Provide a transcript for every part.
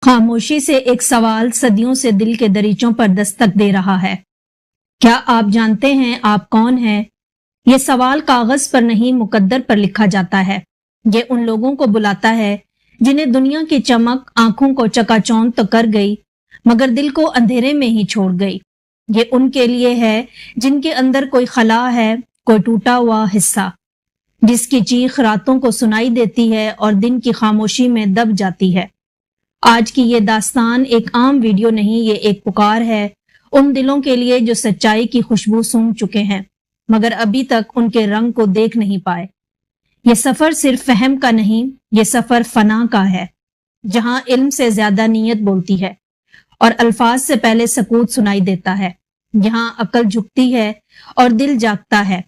خاموشی سے ایک سوال صدیوں سے دل کے دریچوں پر دستک دے رہا ہے۔ کیا آپ جانتے ہیں آپ کون ہیں؟ یہ سوال کاغذ پر نہیں مقدر پر لکھا جاتا ہے۔ یہ ان لوگوں کو بلاتا ہے جنہیں دنیا کی چمک آنکھوں کو چکا چوند تو کر گئی مگر دل کو اندھیرے میں ہی چھوڑ گئی۔ یہ ان کے لیے ہے جن کے اندر کوئی خلا ہے، کوئی ٹوٹا ہوا حصہ، جس کی چیخ راتوں کو سنائی دیتی ہے اور دن کی خاموشی میں دب جاتی ہے۔ آج کی یہ داستان ایک عام ویڈیو نہیں، یہ ایک پکار ہے ان دلوں کے لیے جو سچائی کی خوشبو سونگھ چکے ہیں مگر ابھی تک ان کے رنگ کو دیکھ نہیں پائے۔ یہ سفر صرف فہم کا نہیں، یہ سفر فنا کا ہے، جہاں علم سے زیادہ نیت بولتی ہے اور الفاظ سے پہلے سکوت سنائی دیتا ہے، جہاں عقل جھکتی ہے اور دل جاگتا ہے۔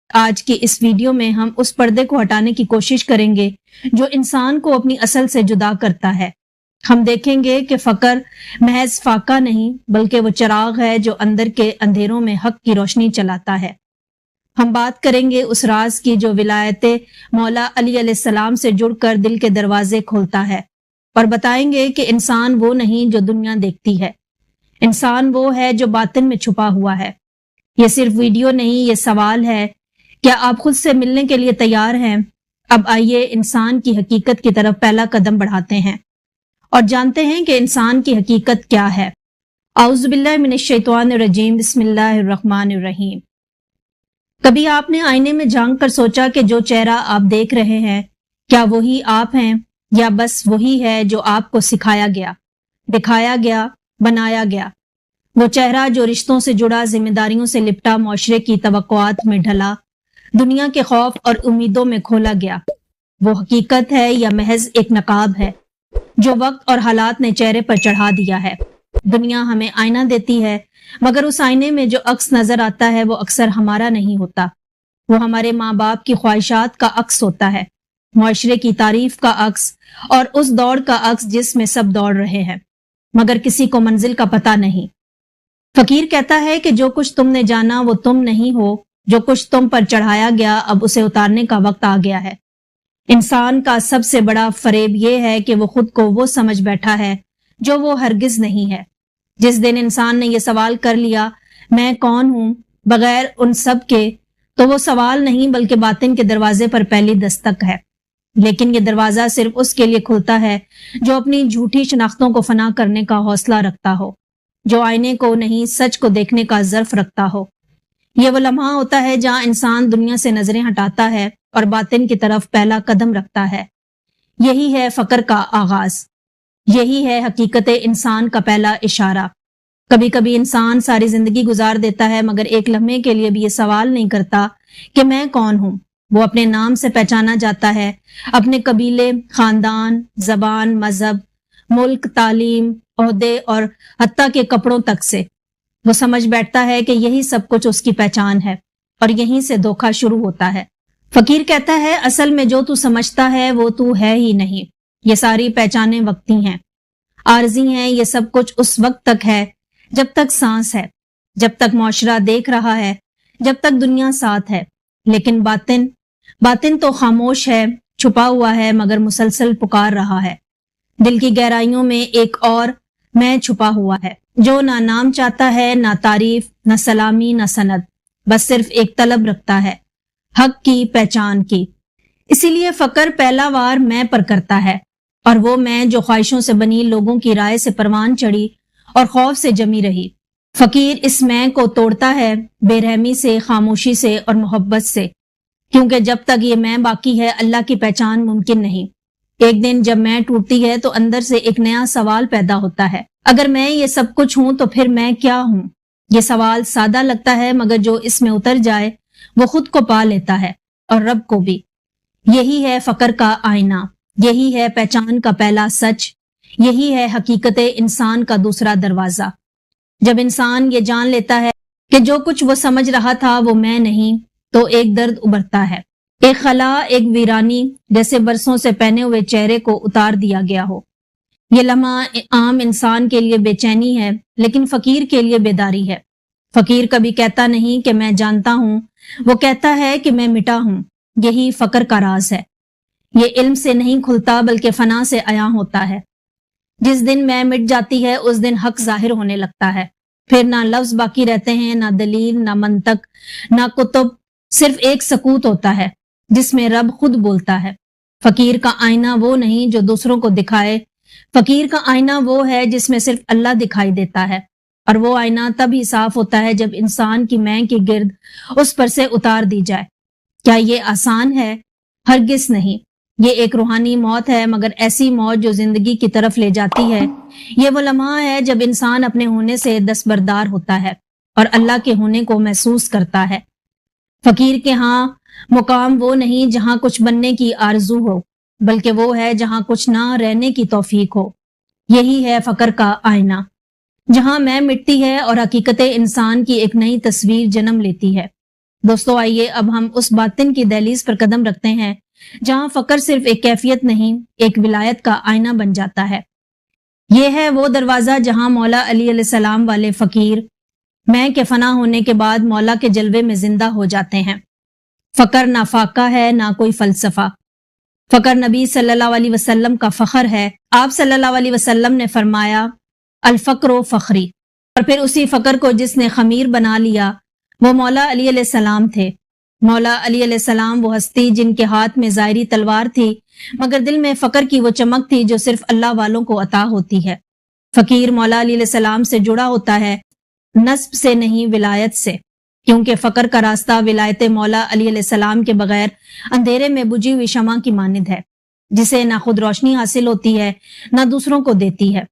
آج کی اس ویڈیو میں ہم اس پردے کو ہٹانے کی کوشش کریں گے جو انسان کو اپنی اصل سے جدا کرتا ہے۔ ہم دیکھیں گے کہ فقر محض فاقہ نہیں بلکہ وہ چراغ ہے جو اندر کے اندھیروں میں حق کی روشنی چلاتا ہے۔ ہم بات کریں گے اس راز کی جو ولایت مولا علی علیہ السلام سے جڑ کر دل کے دروازے کھولتا ہے، اور بتائیں گے کہ انسان وہ نہیں جو دنیا دیکھتی ہے، انسان وہ ہے جو باطن میں چھپا ہوا ہے۔ یہ صرف ویڈیو نہیں، یہ سوال ہے، کیا آپ خود سے ملنے کے لیے تیار ہیں؟ اب آئیے انسان کی حقیقت کی طرف پہلا قدم بڑھاتے ہیں اور جانتے ہیں کہ انسان کی حقیقت کیا ہے۔ اعوذ باللہ من الشیطان الرجیم، بسم اللہ الرحمن الرحیم۔ کبھی آپ نے آئینے میں جھانک کر سوچا کہ جو چہرہ آپ دیکھ رہے ہیں کیا وہی آپ ہیں یا بس وہی ہے جو آپ کو سکھایا گیا، دکھایا گیا، بنایا گیا؟ وہ چہرہ جو رشتوں سے جڑا، ذمہ داریوں سے لپٹا، معاشرے کی توقعات میں ڈھلا، دنیا کے خوف اور امیدوں میں کھولا گیا، وہ حقیقت ہے یا محض ایک نقاب ہے جو وقت اور حالات نے چہرے پر چڑھا دیا ہے؟ دنیا ہمیں آئینہ دیتی ہے مگر اس آئینے میں جو عکس نظر آتا ہے وہ اکثر ہمارا نہیں ہوتا، وہ ہمارے ماں باپ کی خواہشات کا عکس ہوتا ہے، معاشرے کی تعریف کا عکس اور اس دوڑ کا عکس جس میں سب دوڑ رہے ہیں مگر کسی کو منزل کا پتہ نہیں۔ فقیر کہتا ہے کہ جو کچھ تم نے جانا وہ تم نہیں ہو، جو کچھ تم پر چڑھایا گیا اب اسے اتارنے کا وقت آ گیا ہے۔ انسان کا سب سے بڑا فریب یہ ہے کہ وہ خود کو وہ سمجھ بیٹھا ہے جو وہ ہرگز نہیں ہے۔ جس دن انسان نے یہ سوال کر لیا میں کون ہوں بغیر ان سب کے، تو وہ سوال نہیں بلکہ باطن کے دروازے پر پہلی دستک ہے۔ لیکن یہ دروازہ صرف اس کے لیے کھلتا ہے جو اپنی جھوٹی شناختوں کو فنا کرنے کا حوصلہ رکھتا ہو، جو آئینے کو نہیں سچ کو دیکھنے کا ظرف رکھتا ہو۔ یہ وہ لمحہ ہوتا ہے جہاں انسان دنیا سے نظریں ہٹاتا ہے اور باطن کی طرف پہلا قدم رکھتا ہے۔ یہی ہے فقر کا آغاز، یہی ہے حقیقت انسان کا پہلا اشارہ۔ کبھی کبھی انسان ساری زندگی گزار دیتا ہے مگر ایک لمحے کے لیے بھی یہ سوال نہیں کرتا کہ میں کون ہوں۔ وہ اپنے نام سے پہچانا جاتا ہے، اپنے قبیلے، خاندان، زبان، مذہب، ملک، تعلیم، عہدے اور حتیٰ کے کپڑوں تک سے۔ وہ سمجھ بیٹھتا ہے کہ یہی سب کچھ اس کی پہچان ہے اور یہیں سے دھوکہ شروع ہوتا ہے۔ فقیر کہتا ہے اصل میں جو تو سمجھتا ہے وہ تو ہے ہی نہیں، یہ ساری پہچانیں وقتی ہیں، عارضی ہیں، یہ سب کچھ اس وقت تک ہے جب تک سانس ہے، جب تک معاشرہ دیکھ رہا ہے، جب تک دنیا ساتھ ہے۔ لیکن باطن تو خاموش ہے، چھپا ہوا ہے مگر مسلسل پکار رہا ہے۔ دل کی گہرائیوں میں ایک اور میں چھپا ہوا ہے جو نہ نام چاہتا ہے، نہ تعریف، نہ سلامی، نہ سند، بس صرف ایک طلب رکھتا ہے، حق کی، پہچان کی۔ اسی لیے فقر پہلا وار میں پر کرتا ہے، اور وہ میں جو خواہشوں سے بنی لوگوں کی رائے سے پروان چڑھی اور خوف سے جمی رہی۔ فقیر اس میں کو توڑتا ہے بے رحمی سے، خاموشی سے اور محبت سے، کیونکہ جب تک یہ میں باقی ہے اللہ کی پہچان ممکن نہیں۔ ایک دن جب میں ٹوٹتی ہے تو اندر سے ایک نیا سوال پیدا ہوتا ہے، اگر میں یہ سب کچھ ہوں تو پھر میں کیا ہوں؟ یہ سوال سادہ لگتا ہے مگر جو اس میں اتر جائے وہ خود کو پا لیتا ہے اور رب کو بھی۔ یہی ہے فقر کا آئینہ، یہی ہے پہچان کا پہلا سچ، یہی ہے حقیقت انسان کا دوسرا دروازہ۔ جب انسان یہ جان لیتا ہے کہ جو کچھ وہ سمجھ رہا تھا وہ میں نہیں، تو ایک درد ابھرتا ہے، ایک خلا، ایک ویرانی، جیسے برسوں سے پہنے ہوئے چہرے کو اتار دیا گیا ہو۔ یہ لمحہ عام انسان کے لیے بے چینی ہے لیکن فقیر کے لیے بیداری ہے۔ فقیر کبھی کہتا نہیں کہ میں جانتا ہوں، وہ کہتا ہے کہ میں مٹا ہوں۔ یہی فقر کا راز ہے، یہ علم سے نہیں کھلتا بلکہ فنا سے عیاں ہوتا ہے۔ جس دن میں مٹ جاتی ہے اس دن حق ظاہر ہونے لگتا ہے، پھر نہ لفظ باقی رہتے ہیں، نہ دلیل، نہ منطق، نہ کتب، صرف ایک سکوت ہوتا ہے جس میں رب خود بولتا ہے۔ فقیر کا آئینہ وہ نہیں جو دوسروں کو دکھائے، فقیر کا آئینہ وہ ہے جس میں صرف اللہ دکھائی دیتا ہے، اور وہ آئینہ تب ہی صاف ہوتا ہے جب انسان کی میں کی گرد اس پر سے اتار دی جائے۔ کیا یہ آسان ہے؟ ہرگز نہیں۔ یہ ایک روحانی موت ہے، مگر ایسی موت جو زندگی کی طرف لے جاتی ہے۔ یہ وہ لمحہ ہے جب انسان اپنے ہونے سے دستبردار ہوتا ہے اور اللہ کے ہونے کو محسوس کرتا ہے۔ فقیر کے ہاں مقام وہ نہیں جہاں کچھ بننے کی آرزو ہو، بلکہ وہ ہے جہاں کچھ نہ رہنے کی توفیق ہو۔ یہی ہے فقر کا آئینہ، جہاں میں مٹتی ہے اور حقیقت انسان کی ایک نئی تصویر جنم لیتی ہے۔ دوستو آئیے اب ہم اس باطن کی دہلیز پر قدم رکھتے ہیں جہاں فقر صرف ایک کیفیت نہیں، ایک ولایت کا آئینہ بن جاتا ہے۔ یہ ہے وہ دروازہ جہاں مولا علی علیہ السلام والے فقیر میں کے فنا ہونے کے بعد مولا کے جلوے میں زندہ ہو جاتے ہیں۔ فقر نہ فاقہ ہے، نہ کوئی فلسفہ۔ فقر نبی صلی اللہ علیہ وسلم کا فخر ہے۔ آپ صلی اللہ علیہ وسلم نے فرمایا، الفقر و فخری، اور پھر اسی فقر کو جس نے خمیر بنا لیا وہ مولا علی علیہ السلام تھے۔ مولا علی علیہ السلام وہ ہستی جن کے ہاتھ میں ظاہری تلوار تھی، مگر دل میں فقر کی وہ چمک تھی جو صرف اللہ والوں کو عطا ہوتی ہے۔ فقیر مولا علی علیہ السلام سے جڑا ہوتا ہے، نسب سے نہیں ولایت سے، کیونکہ فقر کا راستہ ولایت مولا علی علیہ السلام کے بغیر اندھیرے میں بجھی ہوئی شمع کی مانند ہے، جسے نہ خود روشنی حاصل ہوتی ہے نہ دوسروں کو دیتی ہے۔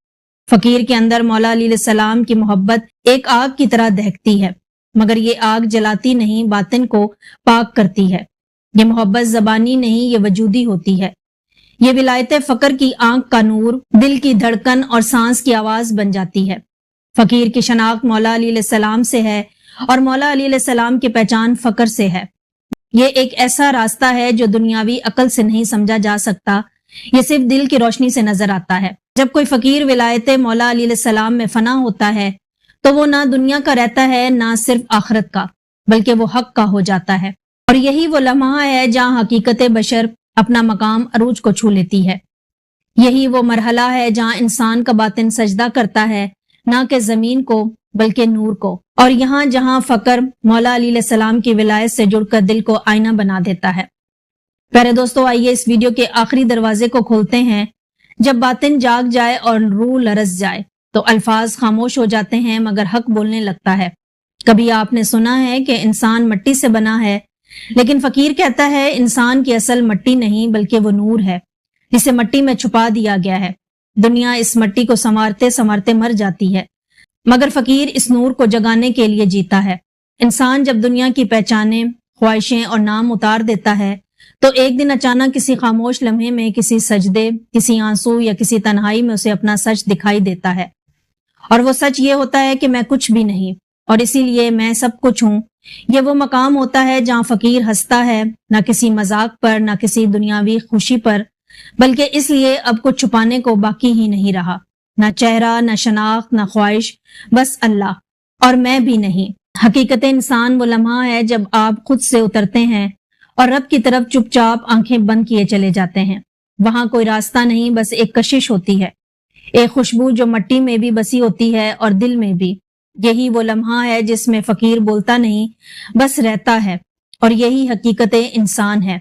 فقیر کے اندر مولا علی علیہ السلام کی محبت ایک آگ کی طرح دہکتی ہے، مگر یہ آگ جلاتی نہیں، باطن کو پاک کرتی ہے۔ یہ محبت زبانی نہیں، یہ وجودی ہوتی ہے۔ یہ ولایت فقر کی آنکھ کا نور دل کی دھڑکن اور سانس کی آواز بن جاتی ہے۔ فقیر کی شناخت مولا علی علیہ السلام سے ہے اور مولا علی علیہ السلام کی پہچان فقر سے ہے۔ یہ ایک ایسا راستہ ہے جو دنیاوی عقل سے نہیں سمجھا جا سکتا، یہ صرف دل کی روشنی سے نظر آتا ہے۔ جب کوئی فقیر ولایت مولا علی علیہ السلام میں فنا ہوتا ہے تو وہ نہ دنیا کا رہتا ہے نہ صرف آخرت کا، بلکہ وہ حق کا ہو جاتا ہے، اور یہی وہ لمحہ ہے جہاں حقیقت بشر اپنا مقام عروج کو چھو لیتی ہے۔ یہی وہ مرحلہ ہے جہاں انسان کا باطن سجدہ کرتا ہے، نہ کہ زمین کو بلکہ نور کو، اور یہاں جہاں فقر مولا علی علیہ السلام کی ولایت سے جڑ کر دل کو آئینہ بنا دیتا ہے۔ پیارے دوستو آئیے اس ویڈیو کے آخری دروازے کو کھولتے ہیں۔ جب باطن جاگ جائے اور روح لرز جائے تو الفاظ خاموش ہو جاتے ہیں، مگر حق بولنے لگتا ہے۔ کبھی آپ نے سنا ہے کہ انسان مٹی سے بنا ہے، لیکن فقیر کہتا ہے انسان کی اصل مٹی نہیں بلکہ وہ نور ہے جسے مٹی میں چھپا دیا گیا ہے۔ دنیا اس مٹی کو سنوارتے سنوارتے مر جاتی ہے، مگر فقیر اس نور کو جگانے کے لیے جیتا ہے۔ انسان جب دنیا کی پہچانیں، خواہشیں اور نام اتار دیتا ہے تو ایک دن اچانک کسی خاموش لمحے میں، کسی سجدے، کسی آنسو یا کسی تنہائی میں اسے اپنا سچ دکھائی دیتا ہے، اور وہ سچ یہ ہوتا ہے کہ میں کچھ بھی نہیں اور اسی لیے میں سب کچھ ہوں۔ یہ وہ مقام ہوتا ہے جہاں فقیر ہنستا ہے، نہ کسی مذاق پر، نہ کسی دنیاوی خوشی پر، بلکہ اس لیے اب کچھ چھپانے کو باقی ہی نہیں رہا، نہ چہرہ، نہ شناخت، نہ خواہش، بس اللہ، اور میں بھی نہیں۔ حقیقت انسان وہ لمحہ ہے جب آپ خود سے اترتے ہیں اور رب کی طرف چپ چاپ آنکھیں بند کیے چلے جاتے ہیں۔ وہاں کوئی راستہ نہیں، بس ایک کشش ہوتی ہے، ایک خوشبو جو مٹی میں بھی بسی ہوتی ہے اور دل میں بھی۔ یہی وہ لمحہ ہے جس میں فقیر بولتا نہیں، بس رہتا ہے، اور یہی حقیقت انسان ہے،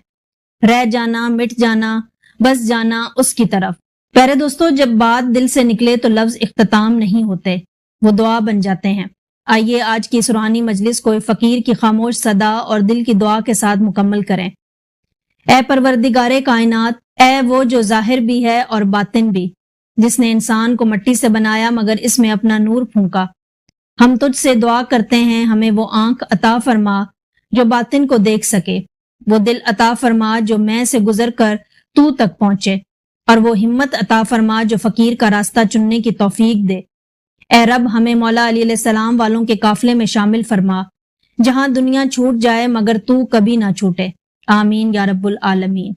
رہ جانا، مٹ جانا، بس جانا اس کی طرف۔ پیارے دوستو جب بات دل سے نکلے تو لفظ اختتام نہیں ہوتے، وہ دعا بن جاتے ہیں۔ آئیے آج کی اس روحانی مجلس کو فقیر کی خاموش صدا اور دل کی دعا کے ساتھ مکمل کریں۔ اے پروردگار کائنات، اے وہ جو ظاہر بھی ہے اور باطن بھی، جس نے انسان کو مٹی سے بنایا مگر اس میں اپنا نور پھونکا، ہم تجھ سے دعا کرتے ہیں ہمیں وہ آنکھ عطا فرما جو باطن کو دیکھ سکے، وہ دل عطا فرما جو میں سے گزر کر تو تک پہنچے، اور وہ ہمت عطا فرما جو فقیر کا راستہ چننے کی توفیق دے۔ اے رب ہمیں مولا علی علیہ السلام والوں کے قافلے میں شامل فرما، جہاں دنیا چھوٹ جائے مگر تو کبھی نہ چھوٹے۔ آمین یا رب العالمین۔